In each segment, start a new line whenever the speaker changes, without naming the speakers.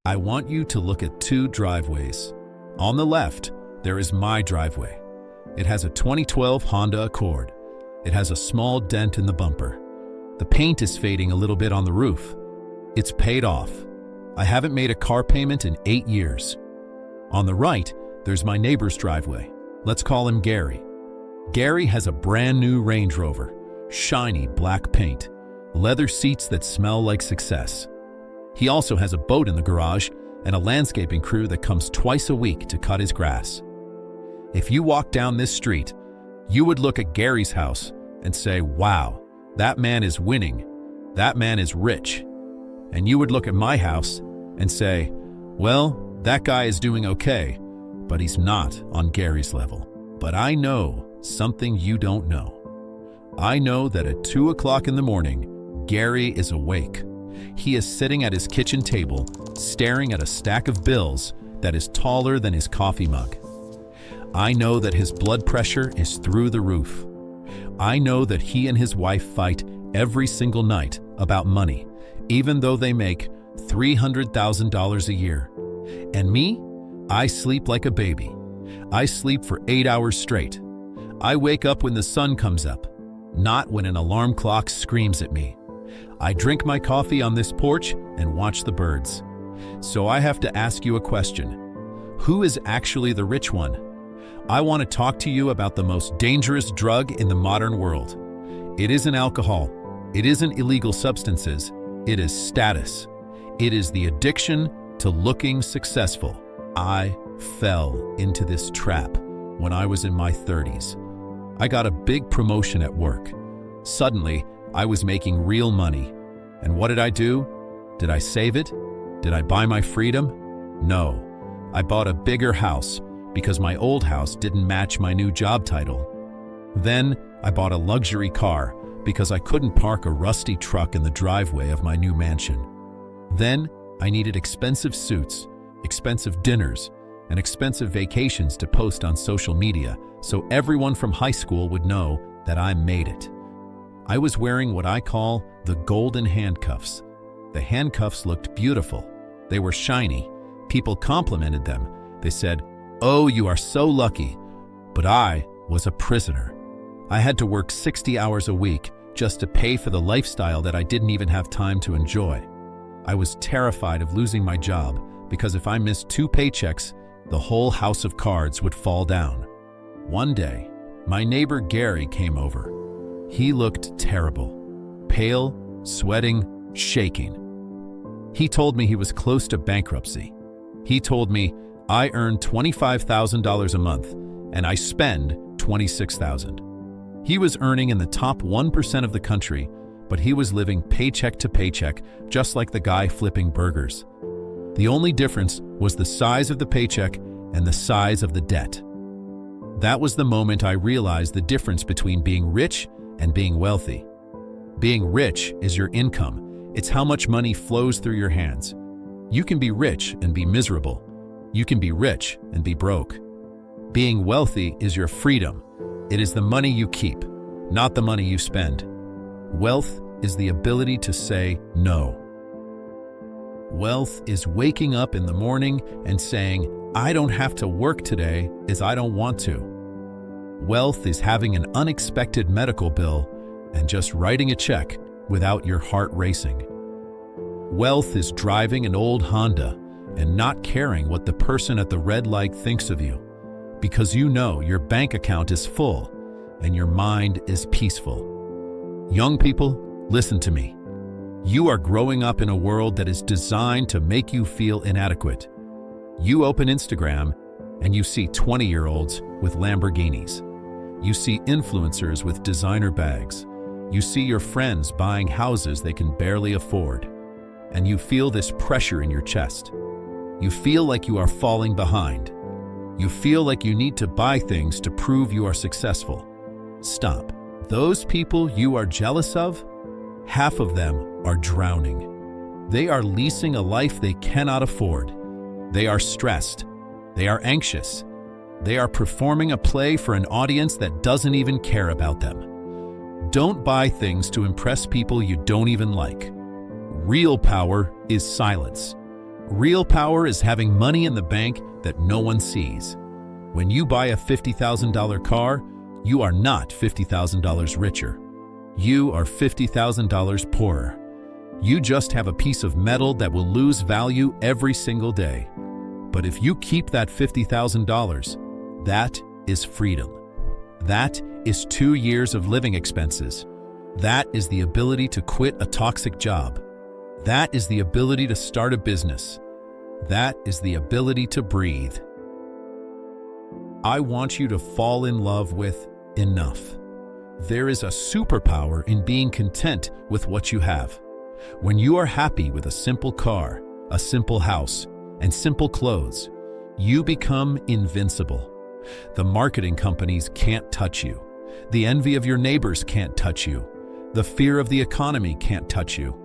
I want you to look at two driveways. On the left, there is my driveway. It has a 2012 Honda Accord. It has a small dent in the bumper. The paint is fading a little bit on the roof. It's paid off. I haven't made a car payment in 8 years. On the right, there's my neighbor's driveway. Let's call him Gary. Gary has a brand new Range Rover, shiny black paint, leather seats that smell like success. He also has a boat in the garage and a landscaping crew that comes twice a week to cut his grass. If you walk down this street, you would look at Gary's house and say, wow, that man is winning. That man is rich. And you would look at my house and say, well, that guy is doing okay, but he's not on Gary's level. But I know something you don't know. I know that at 2 o'clock in the morning, Gary is awake. He is sitting at his kitchen table, staring at a stack of bills that is taller than his coffee mug. I know that his blood pressure is through the roof. I know that he and his wife fight every single night about money, even though they make $300,000 a year. And me? I sleep like a baby. I sleep for 8 hours straight. I wake up when the sun comes up, not when an alarm clock screams at me. I drink my coffee on this porch and watch the birds. So I have to ask you a question. Who is actually the rich one? I want to talk to you about the most dangerous drug in the modern world. It isn't alcohol. It isn't illegal substances. It is status. It is the addiction to looking successful. I fell into this trap when I was in my 30s. I got a big promotion at work. Suddenly, I was making real money. And what did I do? Did I save it? Did I buy my freedom? No. I bought a bigger house because my old house didn't match my new job title. Then I bought a luxury car because I couldn't park a rusty truck in the driveway of my new mansion. Then I needed expensive suits, expensive dinners, and expensive vacations to post on social media so everyone from high school would know that I made it. I was wearing what I call the golden handcuffs. The handcuffs looked beautiful. They were shiny. People complimented them. They said, "Oh, you are so lucky." But I was a prisoner. I had to work 60 hours a week just to pay for the lifestyle that I didn't even have time to enjoy. I was terrified of losing my job because if I missed 2 paychecks, the whole house of cards would fall down. One day, my neighbor Gary came over. He looked terrible, pale, sweating, shaking. He told me he was close to bankruptcy. He told me, I earn $25,000 a month and I spend $26,000. He was earning in the top 1% of the country, but he was living paycheck to paycheck, just like the guy flipping burgers. The only difference was the size of the paycheck and the size of the debt. That was the moment I realized the difference between being rich and being wealthy. Being rich is your income. It's how much money flows through your hands. You can be rich and be miserable. You can be rich and be broke. Being wealthy is your freedom. It is the money you keep, not the money you spend. Wealth is the ability to say no. Wealth is waking up in the morning and saying, I don't have to work today as I don't want to. Wealth is having an unexpected medical bill and just writing a check without your heart racing. Wealth is driving an old Honda and not caring what the person at the red light thinks of you, because you know your bank account is full and your mind is peaceful. Young people, listen to me. You are growing up in a world that is designed to make you feel inadequate. You open Instagram and you see 20-year-olds with Lamborghinis. You see influencers with designer bags. You see your friends buying houses they can barely afford. And you feel this pressure in your chest. You feel like you are falling behind. You feel like you need to buy things to prove you are successful. Stop. Those people you are jealous of, half of them are drowning. They are leasing a life they cannot afford. They are stressed. They are anxious. They are performing a play for an audience that doesn't even care about them. Don't buy things to impress people you don't even like. Real power is silence. Real power is having money in the bank that no one sees. When you buy a $50,000 car, you are not $50,000 richer. You are $50,000 poorer. You just have a piece of metal that will lose value every single day. But if you keep that $50,000, that is freedom. That is 2 years of living expenses. That is the ability to quit a toxic job. That is the ability to start a business. That is the ability to breathe. I want you to fall in love with enough. There is a superpower in being content with what you have. When you are happy with a simple car, a simple house, and simple clothes, you become invincible. The marketing companies can't touch you. The envy of your neighbors can't touch you. The fear of the economy can't touch you.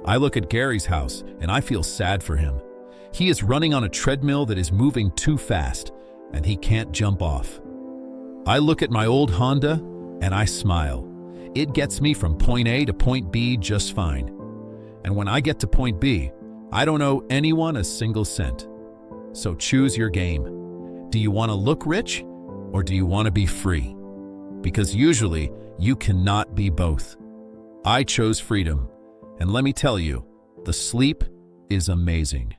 I look at Gary's house and I feel sad for him. He is running on a treadmill that is moving too fast, and he can't jump off. I look at my old Honda and I smile. It gets me from point A to point B just fine. And when I get to point B, I don't owe anyone a single cent. So choose your game. Do you want to look rich or do you want to be free? Because usually you cannot be both. I chose freedom, and let me tell you, the sleep is amazing.